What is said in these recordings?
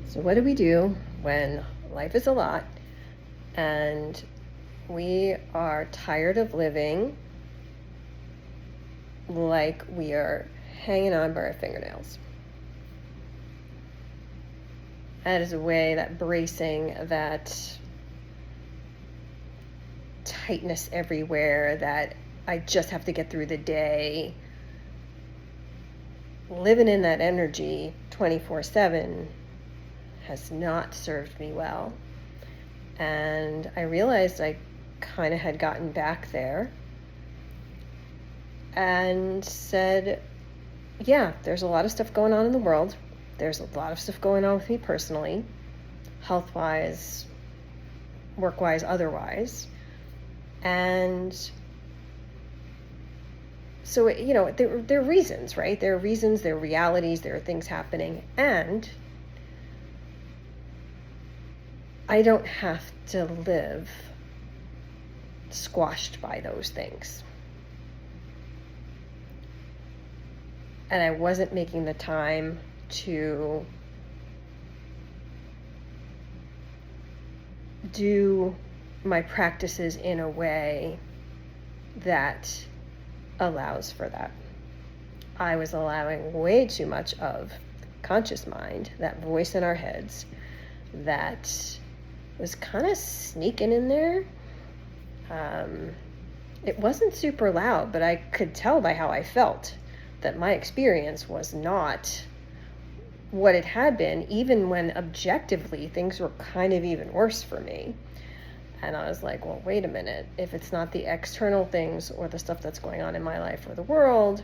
So, what do we do when life is a lot and we are tired of living like we are hanging on by our fingernails? That is a way, that bracing, that tightness everywhere, that I just have to get through the day. Living in that energy 24/7 has not served me well. And I realized I kind of had gotten back there and said, yeah, there's a lot of stuff going on in the world. There's a lot of stuff going on with me personally, health wise, work wise, otherwise. And so, there are reasons, right? There are reasons, there are realities, there are things happening. And I don't have to live squashed by those things. And I wasn't making the time to do my practices in a way that allows for that. I was allowing way too much of conscious mind, that voice in our heads that was kind of sneaking in there. It wasn't super loud, but I could tell by how I felt that my experience was not what it had been, even when objectively things were kind of even worse for me. And I was like, well, wait a minute. If it's not the external things or the stuff that's going on in my life or the world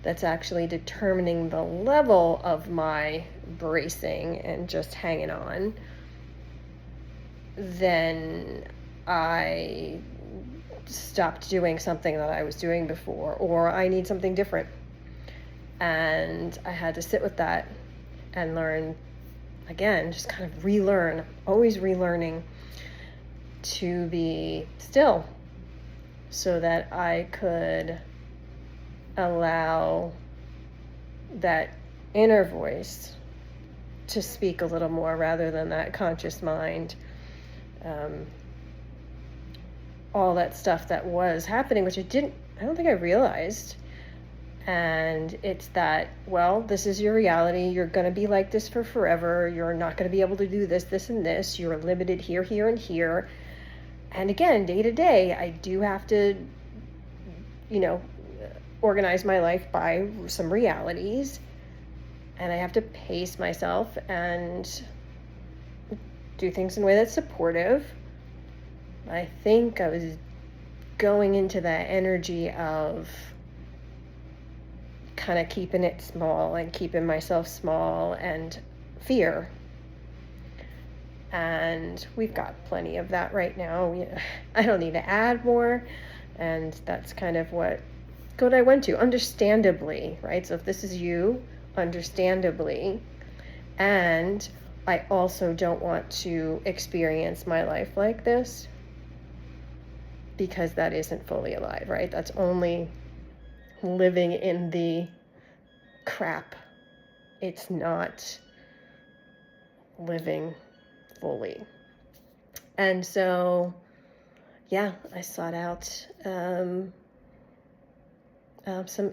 that's actually determining the level of my bracing and just hanging on, then I stopped doing something that I was doing before, or I need something different. And I had to sit with that and learn again, just kind of relearn, always relearning to be still so that I could allow that inner voice to speak a little more rather than that conscious mind. All that stuff that was happening, which I don't think I realized. And it's that, well, this is your reality. You're going to be like this for forever. You're not going to be able to do this, this, and this. You're limited here, here, and here. And again, day to day, I do have to, organize my life by some realities. And I have to pace myself and do things in a way that's supportive. I think I was going into that energy of kind of keeping it small and keeping myself small and fear. And we've got plenty of that right now. I don't need to add more. And that's kind of what I went to, understandably, right? So if this is you, understandably. And I also don't want to experience my life like this, because that isn't fully alive, right? That's only living in the crap. It's not living fully. And so, yeah, I sought out some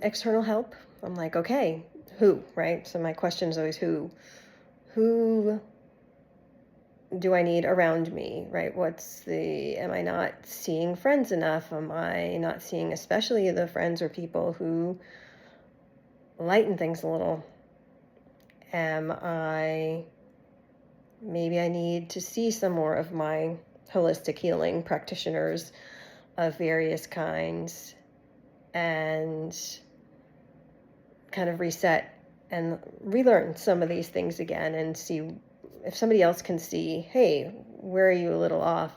external help. I'm like, okay, who, right? So my question is always who do I need around me, right? Am I not seeing friends enough? Am I not seeing especially the friends or people who lighten things a little? Maybe I need to see some more of my holistic healing practitioners of various kinds and kind of reset and relearn some of these things again and see if somebody else can see, hey, where are you a little off?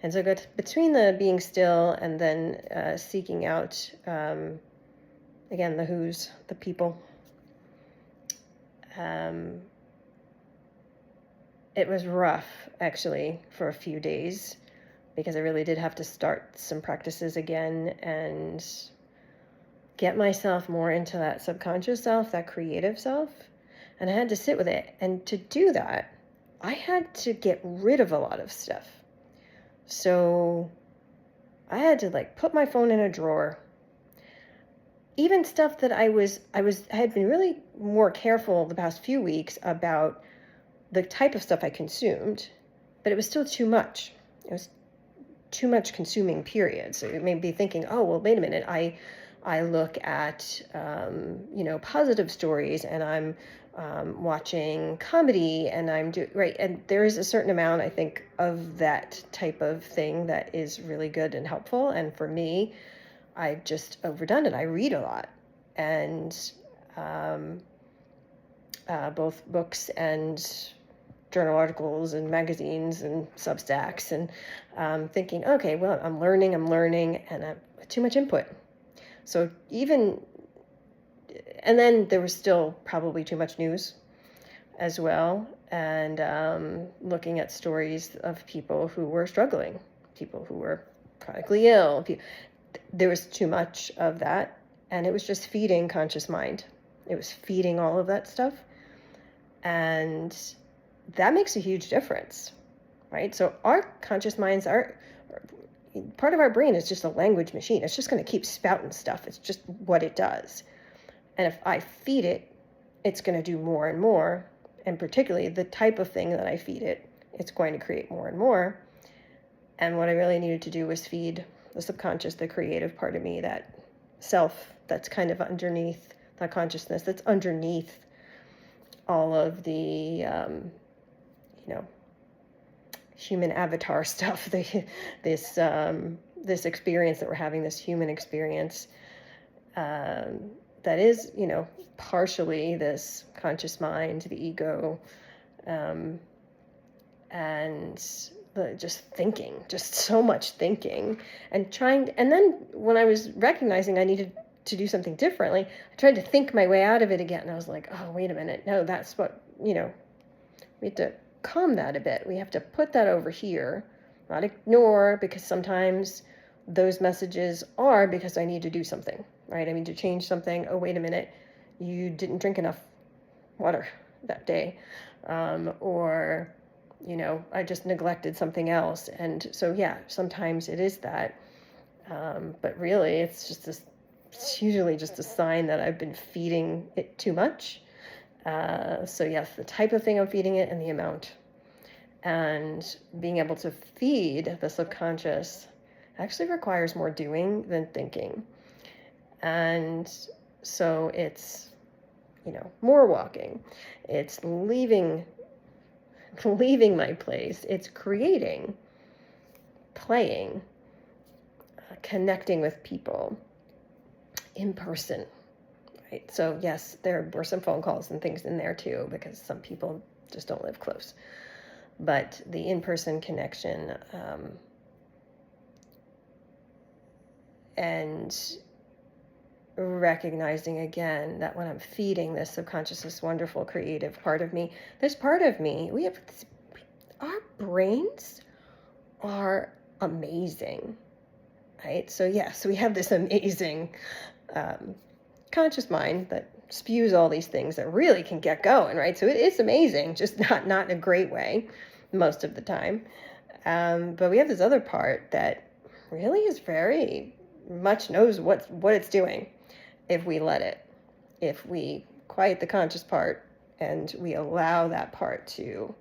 And so between the being still and then seeking out, again, the who's, the people. It was rough, actually, for a few days, because I really did have to start some practices again and get myself more into that subconscious self, that creative self. And I had to sit with it. And to do that, I had to get rid of a lot of stuff. So I had to like put my phone in a drawer. Even stuff that I had been really more careful the past few weeks about the type of stuff I consumed, but it was still too much. It was too much consuming, period. So it made me thinking, oh, well, wait a minute. I look at, positive stories, and I'm watching comedy, and right. And there is a certain amount, I think, of that type of thing that is really good and helpful. And for me, I've just overdone it. I read a lot, and both books and journal articles and magazines and Substacks, and thinking, okay, well, I'm learning, and too much input. So and then there was still probably too much news as well, and looking at stories of people who were struggling, people who were chronically ill. There was too much of that, and it was just feeding conscious mind. It was feeding all of that stuff, and that makes a huge difference, right? So our conscious minds are part of our brain is just a language machine. It's just going to keep spouting stuff. It's just what it does. And if I feed it, it's going to do more and more. And particularly the type of thing that I feed it, it's going to create more and more. And what I really needed to do was feed the subconscious, the creative part of me, that self that's kind of underneath, that consciousness that's underneath all of the human avatar stuff, this experience that we're having, this human experience, that is, partially this conscious mind, the ego, and just thinking, just so much thinking, and then when I was recognizing I needed to do something differently, I tried to think my way out of it again, and I was like, oh, wait a minute, no, that's what, we have to calm that a bit. We have to put that over here, not ignore, because sometimes those messages are because I need to do something, right? I need to change something. Oh, wait a minute, you didn't drink enough water that day, or I just neglected something else. And so sometimes it is that, but really it's usually just a sign that I've been feeding it too much. So yes, the type of thing I'm feeding it and the amount, and being able to feed the subconscious actually requires more doing than thinking. And so it's, more walking, it's leaving my place, it's creating, playing, connecting with people in person. Right. So yes, there were some phone calls and things in there too, because some people just don't live close. But the in-person connection, and recognizing again that when I'm feeding this subconscious, this wonderful creative part of me, this part of me, our brains are amazing, right? So yes, we have this amazing conscious mind that spews all these things that really can get going, right? So it is amazing, just not in a great way most of the time. But we have this other part that really is very much knows what it's doing if we let it, if we quiet the conscious part and we allow that part to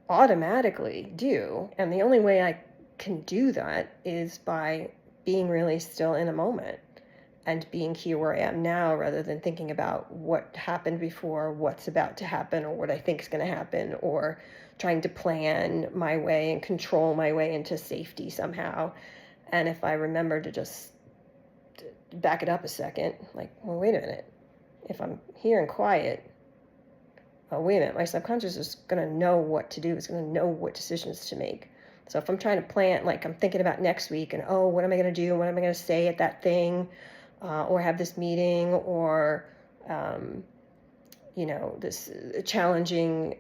automatically do. And the only way I can do that is by being really still in a moment and being here where I am now, rather than thinking about what happened before, what's about to happen, or what I think is going to happen, or trying to plan my way and control my way into safety somehow. And if I remember to just back it up a second, like, well, wait a minute, if I'm here and quiet, oh, wait a minute, my subconscious is going to know what to do. It's going to know what decisions to make. So if I'm trying to plan, like I'm thinking about next week and, oh, what am I going to do? What am I going to say at that thing? Or have this meeting, or, this challenging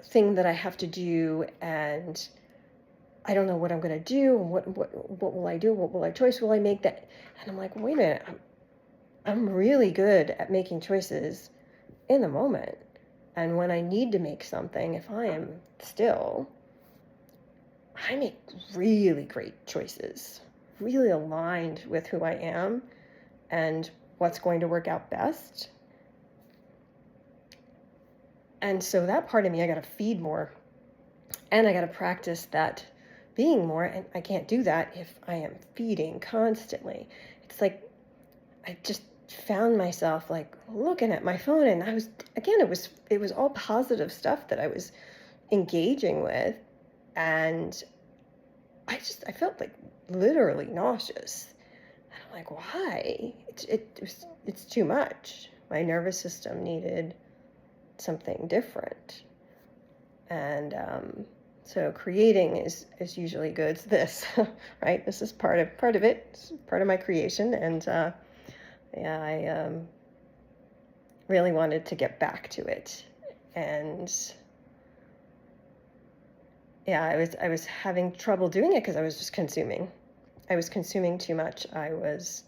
thing that I have to do, and I don't know what I'm going to do. What will I do? What choice will I make? That, and I'm like, wait a minute, I'm really good at making choices in the moment. And when I need to make something, if I am still, I make really great choices, really aligned with who I am and what's going to work out best. And so that part of me, I got to feed more, and I got to practice that being more. And I can't do that if I am feeding constantly. It's like I just found myself like looking at my phone, and I was, again, it was all positive stuff that I was engaging with, and I felt like literally nauseous. And I'm like, why? It's too much. My nervous system needed something different. And so creating is usually good. It's this, right? This is part of it. It's part of my creation. And yeah, I really wanted to get back to it. And yeah, I was having trouble doing it because I was just consuming. I was consuming too much. I was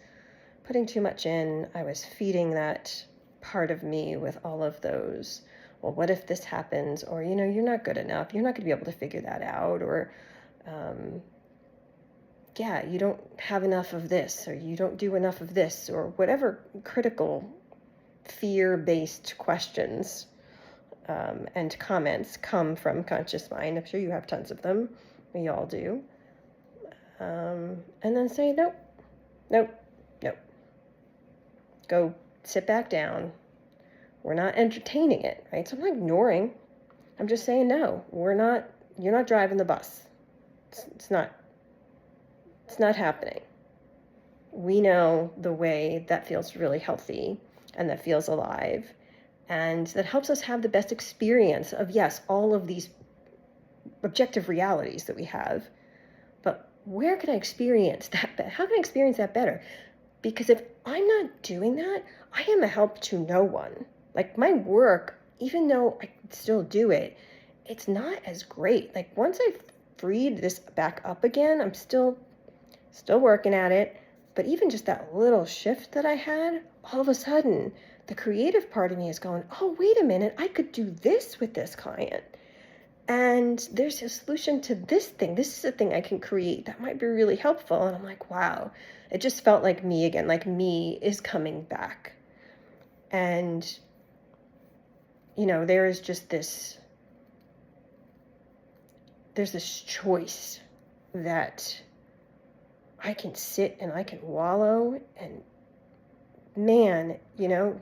putting too much in. I was feeding that part of me with all of those, well, what if this happens? Or, you're not good enough. You're not going to be able to figure that out. Or, yeah, you don't have enough of this, or you don't do enough of this, or whatever critical fear-based questions and comments come from conscious mind. I'm sure you have tons of them. We all do. And then say, nope, nope, nope. Go sit back down. We're not entertaining it, right? So I'm not ignoring. I'm just saying, no, you're not driving the bus. It's not happening. We know the way that feels really healthy and that feels alive, and that helps us have the best experience of, yes, all of these objective realities that we have. But where can I experience that? How can I experience that better? Because if I'm not doing that, I am a help to no one. Like my work, even though I still do it, it's not as great. Like once I've freed this back up again, I'm still working at it. But even just that little shift that I had, all of a sudden, the creative part of me is going, oh, wait a minute, I could do this with this client. And there's a solution to this thing. This is a thing I can create that might be really helpful. And I'm like, wow, it just felt like me again, like me is coming back. And, there is just there's this choice that I can sit and I can wallow, and man,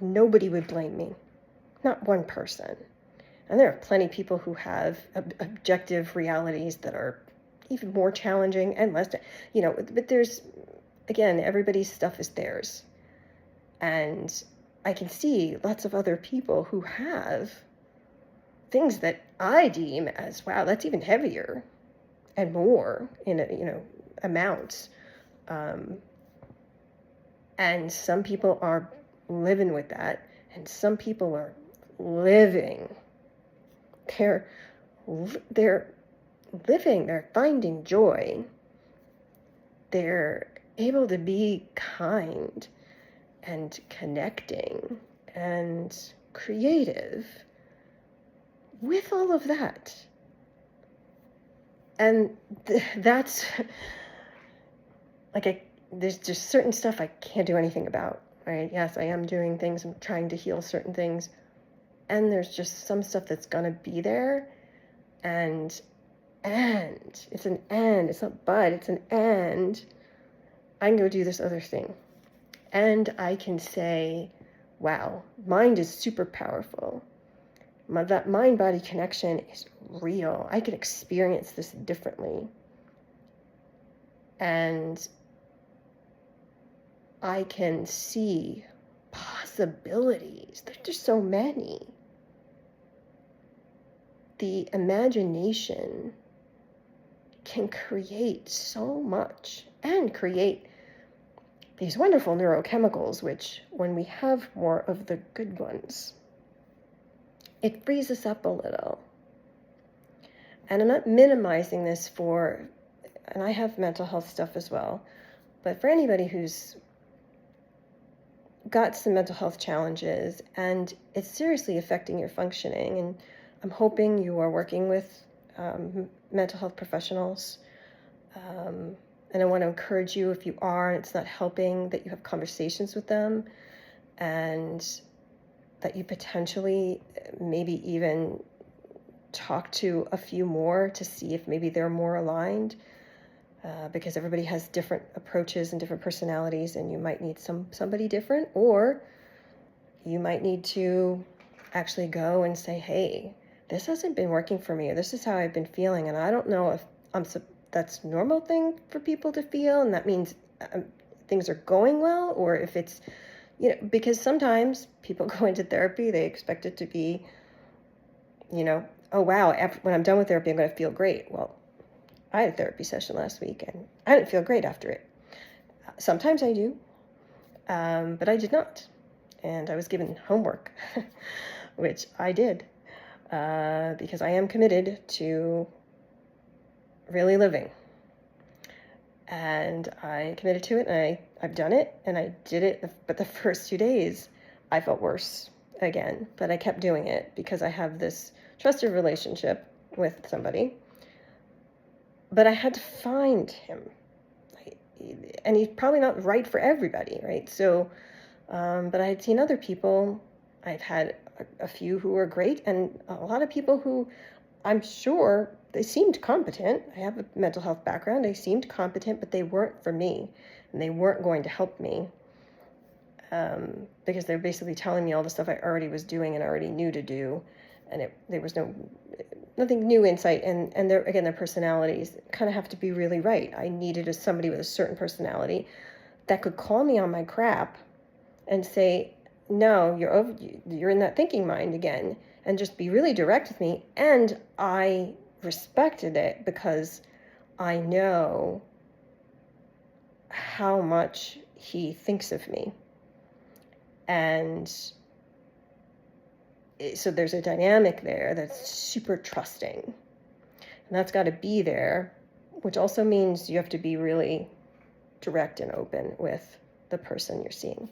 nobody would blame me. Not one person. And there are plenty of people who have objective realities that are even more challenging and less, but there's, again, everybody's stuff is theirs. And I can see lots of other people who have things that I deem as, wow, that's even heavier and more in, amounts. And some people are living with that, and some people are living. They're living, they're finding joy. They're able to be kind and connecting and creative with all of that. And that's like, there's just certain stuff I can't do anything about, right? Yes, I am doing things, I'm trying to heal certain things. And there's just some stuff that's going to be there. And it's an and, it's not but, it's an and. I can go do this other thing. And I can say, wow, mind is super powerful. That mind-body connection is real. I can experience this differently. And I can see possibilities. There's just so many. The imagination can create so much and create these wonderful neurochemicals, which when we have more of the good ones, it frees us up a little. And I'm not minimizing this and I have mental health stuff as well, but for anybody who's got some mental health challenges and it's seriously affecting your functioning. And I'm hoping you are working with mental health professionals. And I want to encourage you, if you are and it's not helping, that you have conversations with them and that you potentially maybe even talk to a few more to see if maybe they're more aligned, because everybody has different approaches and different personalities, and you might need somebody different, or you might need to actually go and say, hey, this hasn't been working for me, or this is how I've been feeling, and I don't know if that's a normal thing for people to feel, and that means things are going well, or if it's, because sometimes people go into therapy, they expect it to be, oh wow, when I'm done with therapy, I'm going to feel great. Well, I had a therapy session last week and I didn't feel great after it. Sometimes I do, but I did not. And I was given homework, which I did, because I am committed to really living. And I committed to it, and I've done it, and I did it, but the first 2 days I felt worse again, but I kept doing it because I have this trusted relationship with somebody, but I had to find him, and he's probably not right for everybody, right? So, but I had seen other people. I've had a few who were great, and a lot of people who I'm sure they seemed competent. I have a mental health background. They seemed competent, but they weren't for me, and they weren't going to help me, because they're basically telling me all the stuff I already was doing and already knew to do, and there was nothing new insight. And their personalities kind of have to be really right. I needed somebody with a certain personality that could call me on my crap and say, no, you're in that thinking mind again, and just be really direct with me. And I respected it because I know how much he thinks of me. And so there's a dynamic there that's super trusting. And that's got to be there, which also means you have to be really direct and open with the person you're seeing.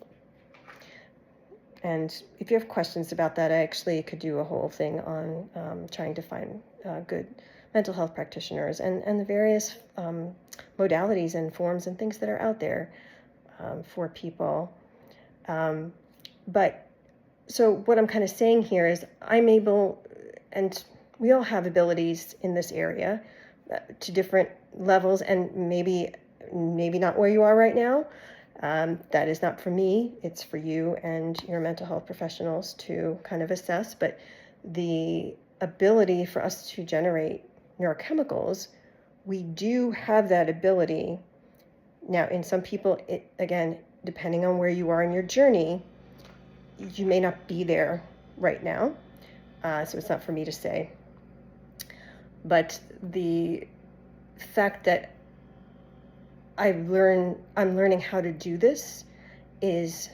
And if you have questions about that, I actually could do a whole thing on trying to find good mental health practitioners and the various modalities and forms and things that are out there for people. But so what I'm kind of saying here is I'm able, and we all have abilities in this area to different levels, and maybe not where you are right now. That is not for me, it's for you and your mental health professionals to kind of assess. But the ability for us to generate neurochemicals, we do have that ability. Now, in some people, again, depending on where you are in your journey, you may not be there right now, so it's not for me to say. But the fact that I'm learning how to do this is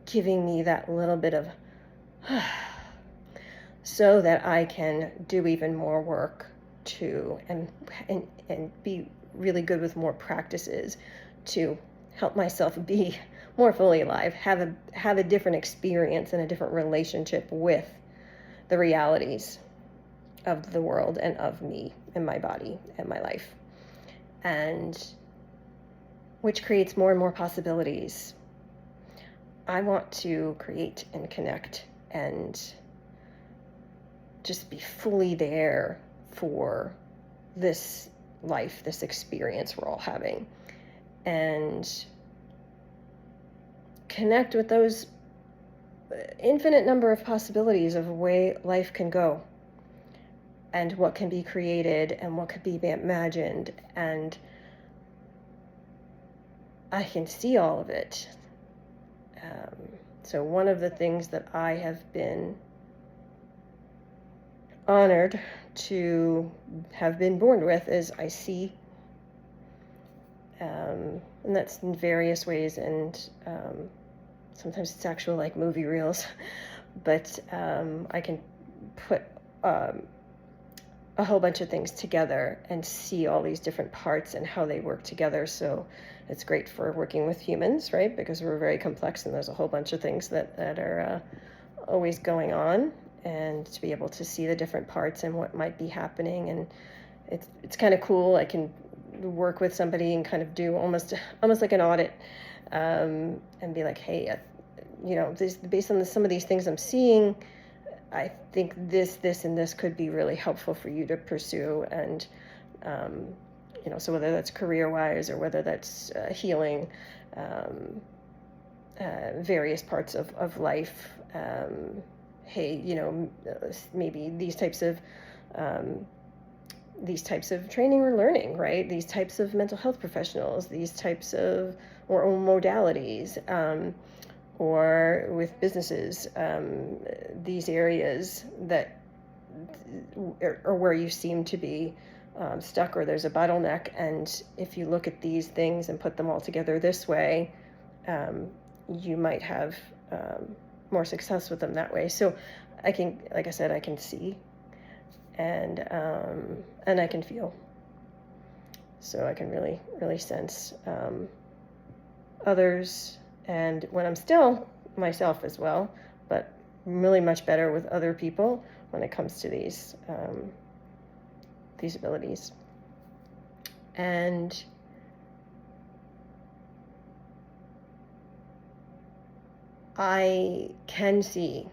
giving me that little bit of so that I can do even more work to and be really good with more practices to help myself be more fully alive, have a different experience and a different relationship with the realities of the world and of me and my body and my life, and which creates more and more possibilities. I want to create and connect and just be fully there for this life, this experience we're all having, and connect with those infinite number of possibilities of the way life can go and what can be created and what could be imagined. And I can see all of it. So one of the things that I have been honored to have been born with is I see, and that's in various ways, and sometimes it's actual like movie reels, but I can put a a whole bunch of things together and see all these different parts and how they work together. So it's great for working with humans, right? Because we're very complex and there's a whole bunch of things that are always going on, and to be able to see the different parts and what might be happening. And it's kind of cool. I can work with somebody and kind of do almost like an audit, and be like, hey, based on some of these things I'm seeing, I think this, and this could be really helpful for you to pursue. And, so whether that's career-wise or whether that's healing, various parts of life, hey, maybe these types of training or learning, right? These types of mental health professionals, these types of or modalities, or with businesses, these areas that are where you seem to be stuck, or there's a bottleneck. And if you look at these things and put them all together this way, you might have more success with them that way. So I can, like I said, I can see, and I can feel. So I can really, really sense others, and when I'm still myself as well, but really much better with other people when it comes to these abilities. And I can see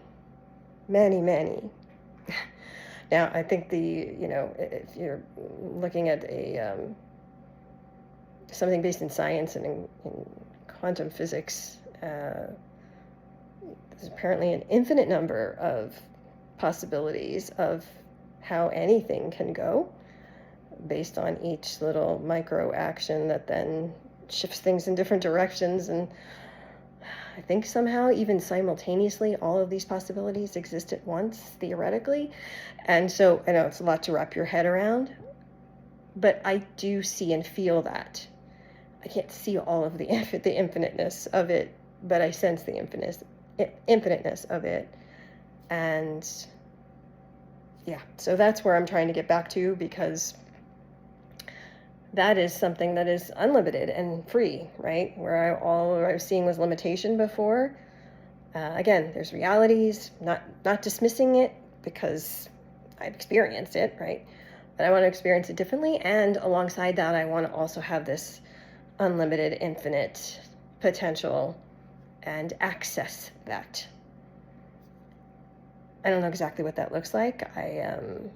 many. Now, I think if you're looking at something based in science and in quantum physics, there's apparently an infinite number of possibilities of how anything can go based on each little micro action that then shifts things in different directions. And I think somehow even simultaneously all of these possibilities exist at once, theoretically. And so I know it's a lot to wrap your head around, but I do see and feel that. I can't see all of the infiniteness of it, but I sense the infiniteness of it. And yeah, so that's where I'm trying to get back to, because that is something that is unlimited and free, right? Where all I was seeing was limitation before. Again, there's realities, not dismissing it because I've experienced it, right? But I want to experience it differently. And alongside that, I want to also have this unlimited, infinite potential and access that. I don't know exactly what that looks like. I am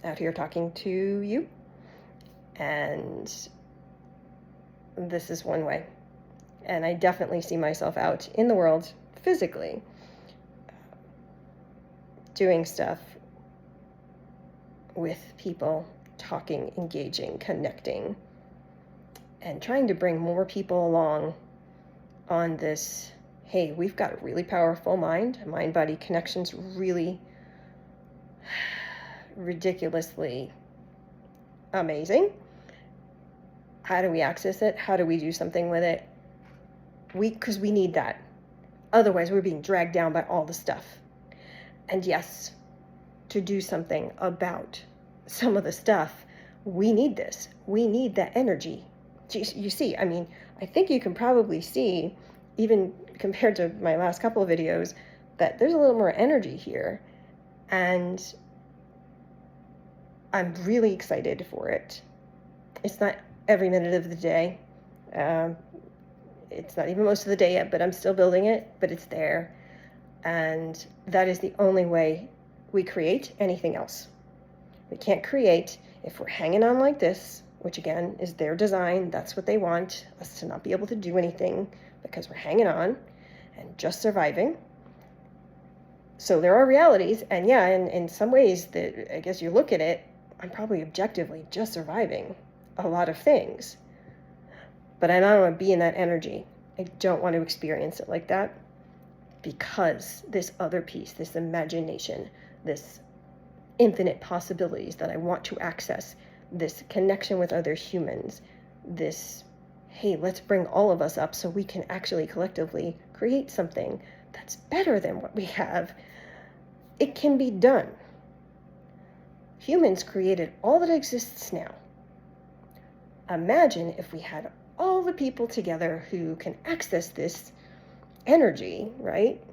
out here talking to you, and this is one way. And I definitely see myself out in the world physically doing stuff with people, talking, engaging, connecting, and trying to bring more people along on this. Hey, we've got a really powerful mind-body connection's really ridiculously amazing. How do we access it? How do we do something with it? Because we need that. Otherwise, we're being dragged down by all the stuff. And yes, to do something about some of the stuff, we need this. We need that energy. You see, I mean, I think you can probably see, even compared to my last couple of videos, that there's a little more energy here. And I'm really excited for it. It's not every minute of the day. It's not even most of the day yet, but I'm still building it, but it's there. And that is the only way we create anything else. We can't create if we're hanging on like this, which again is their design. That's what they want, us to not be able to do anything because we're hanging on and just surviving. So there are realities, and yeah, in some ways that I guess you look at it, I'm probably objectively just surviving a lot of things. But I don't want to be in that energy. I don't want to experience it like that, because this other piece, this imagination, this infinite possibilities that I want to access, this connection with other humans, this, hey, let's bring all of us up so we can actually collectively create something that's better than what we have. It can be done. humans created all that exists now. Imagine if we had all the people together who can access this energy, right?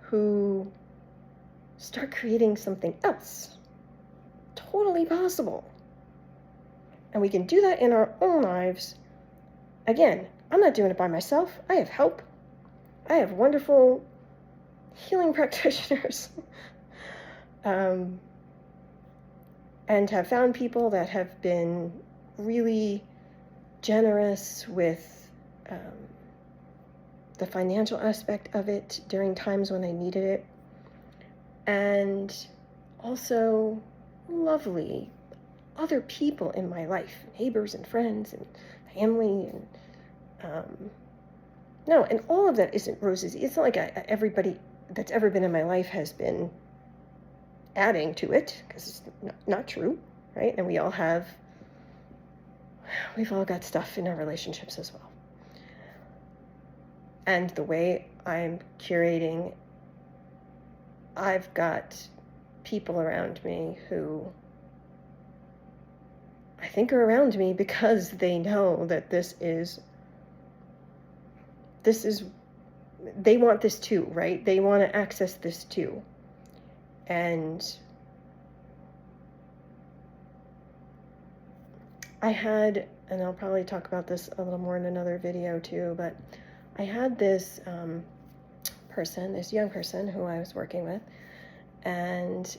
Who start creating something else. Totally possible. And we can do that in our own lives. Again, I'm not doing it by myself. I have help. I have wonderful healing practitioners. And have found people that have been really generous with the financial aspect of it during times when I needed it. And also lovely other people in my life, neighbors and friends and family, and no, and all of that isn't roses. It's not like everybody that's ever been in my life has been adding to it, because it's not true, right? And we've all got stuff in our relationships as well. And the way I'm curating, I've got people around me who I think are around me because they know that this is, they want this too, right? They want to access this too. And I had, and I'll probably talk about this a little more in another video too, but I had this person, this young person who I was working with, and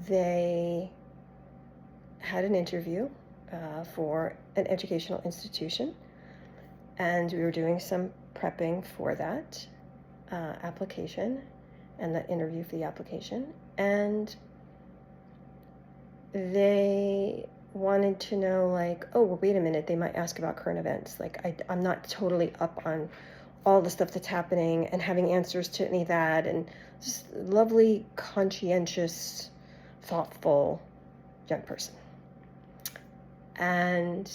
they had an interview for an educational institution, and we were doing some prepping for that application and that interview for the application, and they wanted to know, like, oh, well, wait a minute, they might ask about current events. Like, I'm not totally up on all the stuff that's happening and having answers to any of that, and just lovely, conscientious, thoughtful young person. And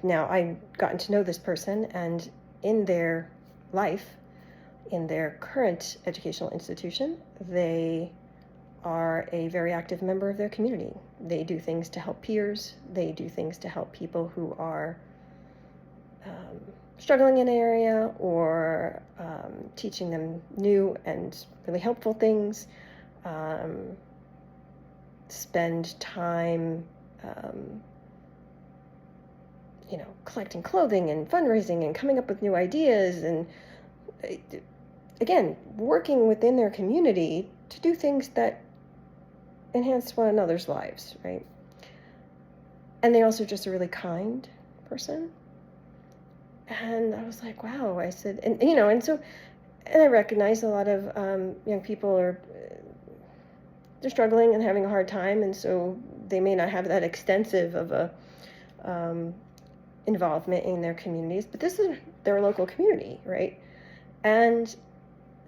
now I've gotten to know this person, and in their life, in their current educational institution, they are a very active member of their community. They do things to help peers. They do things to help people who are struggling in an area, or teaching them new and really helpful things. Spend time collecting clothing and fundraising and coming up with new ideas, and again, working within their community to do things that enhance one another's lives, right? And they're also just a really kind person. And I was like, wow, I said, and I recognize a lot of young people they're struggling and having a hard time, and so they may not have that extensive of a involvement in their communities, but this is their local community, right? And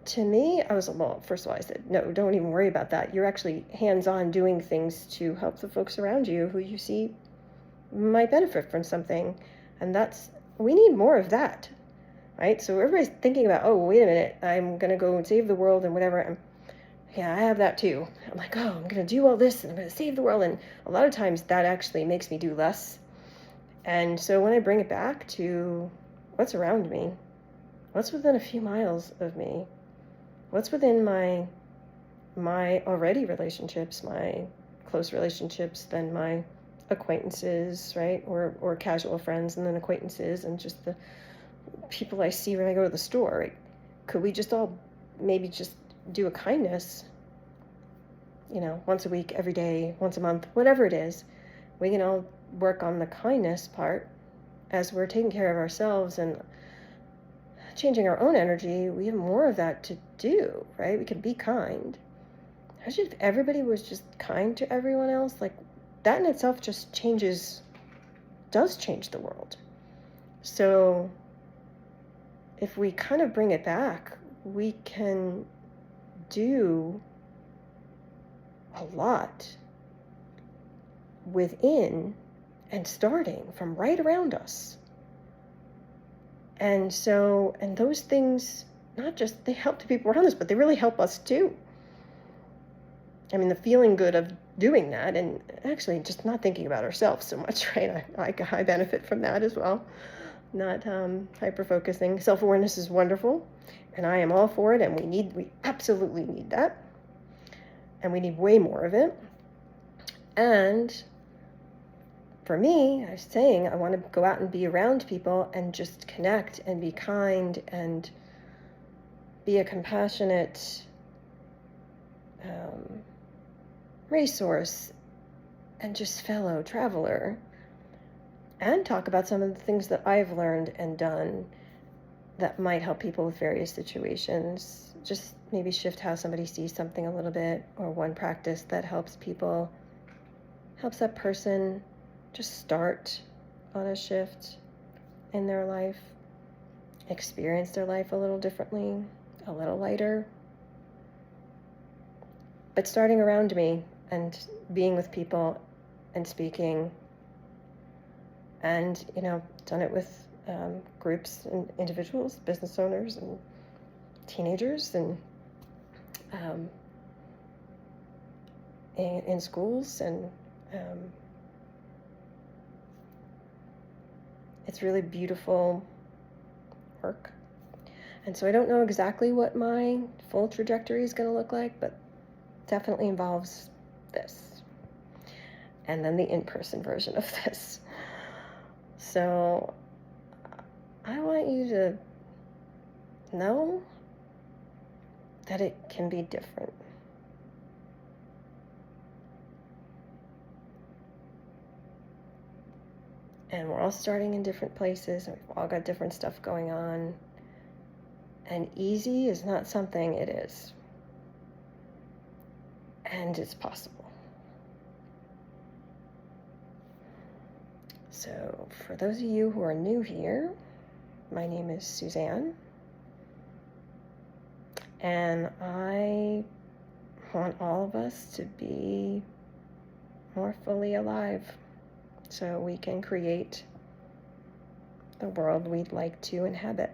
to me, I was, well, first of all, I said, no, don't even worry about that. You're actually hands-on doing things to help the folks around you who you see might benefit from something. And we need more of that, right? So everybody's thinking about, oh, wait a minute, I'm going to go and save the world and whatever. Yeah, I have that too. I'm like, oh, I'm going to do all this and I'm going to save the world. And a lot of times that actually makes me do less. And so when I bring it back to what's around me, what's within a few miles of me, what's within my already relationships, my close relationships, then my acquaintances, right? Or casual friends, and then acquaintances, and just the people I see when I go to the store, right? Could we just all maybe just do a kindness, once a week, every day, once a month, whatever it is? We can all work on the kindness part as we're taking care of ourselves and changing our own energy. We have more of that to do, right? We can be kind. Imagine if everybody was just kind to everyone else. Like, that in itself just does change the world. So if we kind of bring it back, we can do a lot within and starting from right around us. And those things not just they help the people around us, but they really help us too. I mean, the feeling good of doing that, and actually just not thinking about ourselves so much, right? I benefit from that as well. Not hyper focusing. Self awareness is wonderful, and I am all for it. And we absolutely need that, and we need way more of it. And for me, I was saying I want to go out and be around people and just connect and be kind and be a compassionate resource and just fellow traveler, and talk about some of the things that I've learned and done that might help people with various situations. Just maybe shift how somebody sees something a little bit, or one practice that helps that person just start on a shift in their life, experience their life a little differently, a little lighter. But starting around me and being with people and speaking, and done it with groups and individuals, business owners and teenagers, and in schools, and it's really beautiful work. And so I don't know exactly what my full trajectory is going to look like, but definitely involves this, and then the in-person version of this. So I want you to know that it can be different. And we're all starting in different places, and we've all got different stuff going on. And easy is not something, it is. And it's possible. So for those of you who are new here, my name is Suzanne, and I want all of us to be more fully alive so we can create the world we'd like to inhabit.